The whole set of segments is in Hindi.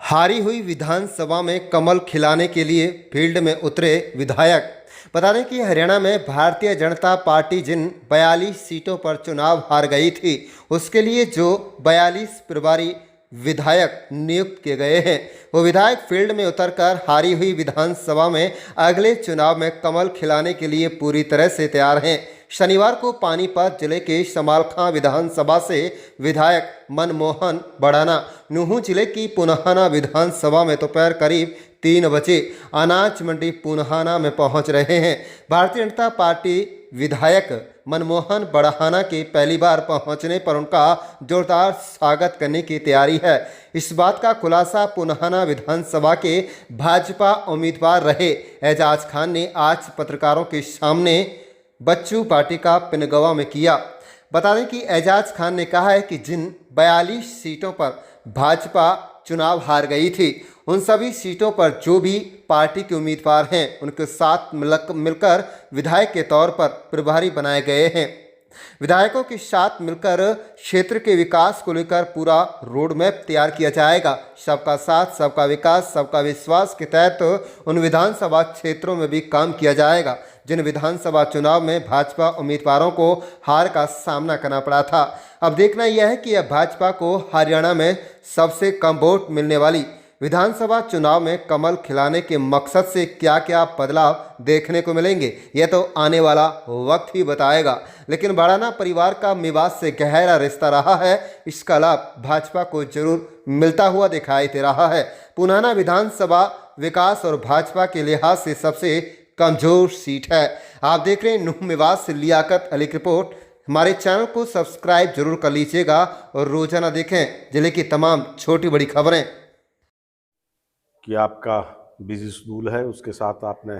हारी हुई विधानसभा में कमल खिलाने के लिए फील्ड में उतरे विधायक। बता दें कि हरियाणा में भारतीय जनता पार्टी जिन 42 सीटों पर चुनाव हार गई थी, उसके लिए जो 42 प्रभारी विधायक नियुक्त किए गए हैं, वो विधायक फील्ड में उतरकर हारी हुई विधानसभा में अगले चुनाव में कमल खिलाने के लिए पूरी तरह से तैयार हैं। शनिवार को पानीपत जिले के समालखां विधानसभा से विधायक मनमोहन बड़ाना नूहू जिले की पुनहाना विधानसभा में दोपहर करीब 3 बजे अनाज मंडी पुनहाना में पहुंच रहे हैं। भारतीय जनता पार्टी विधायक मनमोहन बड़ाना के पहली बार पहुंचने पर उनका जोरदार स्वागत करने की तैयारी है। इस बात का खुलासा पुनहाना विधानसभा के भाजपा उम्मीदवार रहे एजाज खान ने आज पत्रकारों के सामने बच्चू पार्टी का पिनगवा में किया। बता दें कि एजाज खान ने कहा है कि जिन 42 सीटों पर भाजपा चुनाव हार गई थी, उन सभी सीटों पर जो भी पार्टी के उम्मीदवार हैं, उनके साथ मिलकर विधायक के तौर पर प्रभारी बनाए गए हैं। विधायकों के साथ मिलकर क्षेत्र के विकास को लेकर पूरा रोड मैप तैयार किया जाएगा। सबका साथ सबका विकास सबका विश्वास के तहत उन विधानसभा क्षेत्रों में भी काम किया जाएगा जिन विधानसभा चुनाव में भाजपा उम्मीदवारों को हार का सामना करना पड़ा था। अब देखना यह है कि यह भाजपा को हरियाणा में सबसे कम वोट मिलने वाली विधानसभा चुनाव में कमल खिलाने के मकसद से क्या क्या बदलाव देखने को मिलेंगे, यह तो आने वाला वक्त ही बताएगा। लेकिन बड़ाना परिवार का मेवात से गहरा रिश्ता रहा है, इसका लाभ भाजपा को जरूर मिलता हुआ दिखाई दे रहा है। पुनहाना विधानसभा विकास और भाजपा के लिहाज से सबसे कमजोर सीट है। आप देख रहे हैं नूहू मेवात से लियाकत अली की रिपोर्ट। हमारे चैनल को सब्सक्राइब जरूर कर लीजिएगा और रोजाना देखें जिले की तमाम छोटी बड़ी खबरें। कि आपका बिजी शेड्यूल है, उसके साथ आपने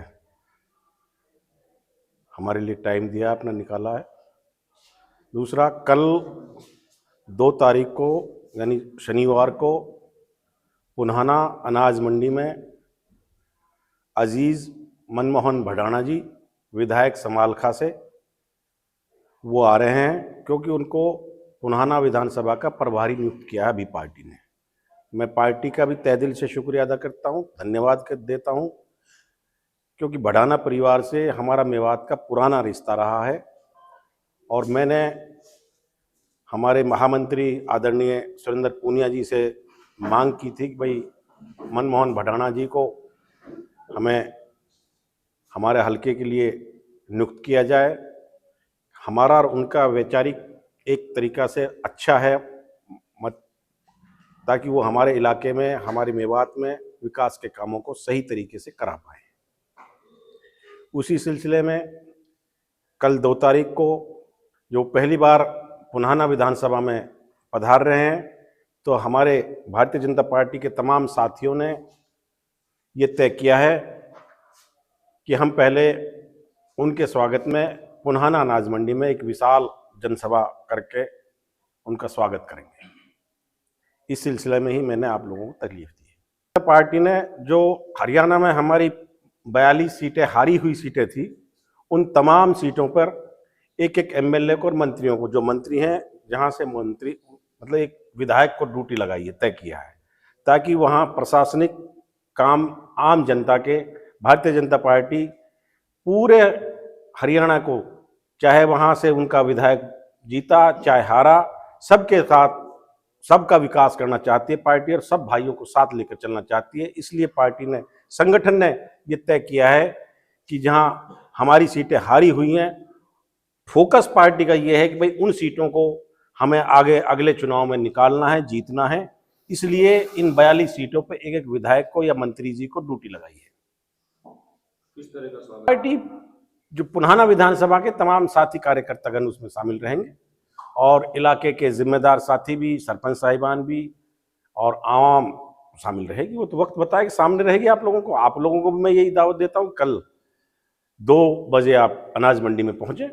हमारे लिए टाइम दिया, आपने निकाला है। दूसरा, कल 2 तारीख को यानी शनिवार को पुनहाना अनाज मंडी में अजीज़ मनमोहन बड़ाना जी विधायक समालखा से वो आ रहे हैं, क्योंकि उनको पुनहाना विधानसभा का प्रभारी नियुक्त किया है अभी पार्टी ने। मैं पार्टी का भी तहे दिल से शुक्रिया अदा करता हूं, धन्यवाद देता हूं, क्योंकि बड़ाना परिवार से हमारा मेवात का पुराना रिश्ता रहा है। और मैंने हमारे महामंत्री आदरणीय सुरेंद्र पूनिया जी से मांग की थी कि भाई मनमोहन बड़ाना जी को हमें हमारे हलके के लिए नियुक्त किया जाए। हमारा और उनका वैचारिक एक तरीका से अच्छा है, ताकि वो हमारे इलाके में, हमारे मेवात में विकास के कामों को सही तरीके से करा पाए। उसी सिलसिले में कल 2 तारीख को जो पहली बार पुनहाना विधानसभा में पधार रहे हैं, तो हमारे भारतीय जनता पार्टी के तमाम साथियों ने ये तय किया है कि हम पहले उनके स्वागत में पुनहाना अनाज मंडी में एक विशाल जनसभा करके उनका स्वागत करेंगे। इस सिलसिले में ही मैंने आप लोगों को तकलीफ दी है। पार्टी ने जो हरियाणा में हमारी 42 सीटें हारी हुई सीटें थी, उन तमाम सीटों पर एक एक एमएलए को और मंत्रियों को, जो मंत्री हैं जहां से मंत्री मतलब एक विधायक को ड्यूटी लगाई है, तय किया है, ताकि वहां प्रशासनिक काम आम जनता के भारतीय जनता पार्टी पूरे हरियाणा को, चाहे वहां से उनका विधायक जीता चाहे हारा, सबके साथ सबका विकास करना चाहती है पार्टी और सब भाइयों को साथ लेकर चलना चाहती है। इसलिए पार्टी ने, संगठन ने ये तय किया है कि जहां हमारी सीटें हारी हुई हैं, फोकस पार्टी का ये है कि भाई उन सीटों को हमें आगे अगले चुनाव में निकालना है, जीतना है। इसलिए इन 42 सीटों पर एक एक विधायक को या मंत्री जी को ड्यूटी लगाई है। किस तरह का पार्टी जो पुनहाना विधानसभा के तमाम साथी कार्यकर्तागण उसमें शामिल रहेंगे और इलाके के जिम्मेदार साथी भी, सरपंच साहिबान भी और आवाम शामिल रहेगी। वो तो वक्त बताएगा, सामने रहेगी आप लोगों को। आप लोगों को भी मैं यही दावत देता हूँ, कल 2 बजे आप अनाज मंडी में पहुंचे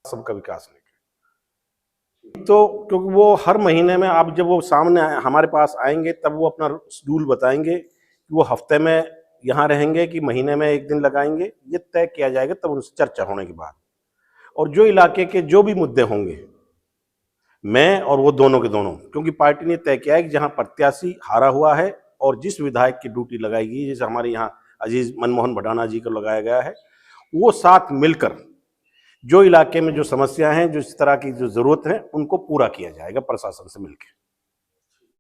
सबका विकास लेकर। तो क्योंकि वो हर महीने में, आप जब वो सामने हमारे पास आएंगे तब वो अपना शेड्यूल बताएंगे कि वो हफ्ते में यहाँ रहेंगे कि महीने में 1 दिन लगाएंगे, ये तय किया जाएगा तब उनसे चर्चा होने के बाद। और जो इलाके के जो भी मुद्दे होंगे, मैं और वो दोनों के दोनों, क्योंकि पार्टी ने तय किया है कि जहां प्रत्याशी हारा हुआ है और जिस विधायक की ड्यूटी लगाई गई, जैसे हमारे यहाँ अजीज मनमोहन भडाना जी को लगाया गया है, वो साथ मिलकर जो इलाके में जो समस्या हैं, जो इस तरह की जो जरूरत है, उनको पूरा किया जाएगा प्रशासन से मिलकर।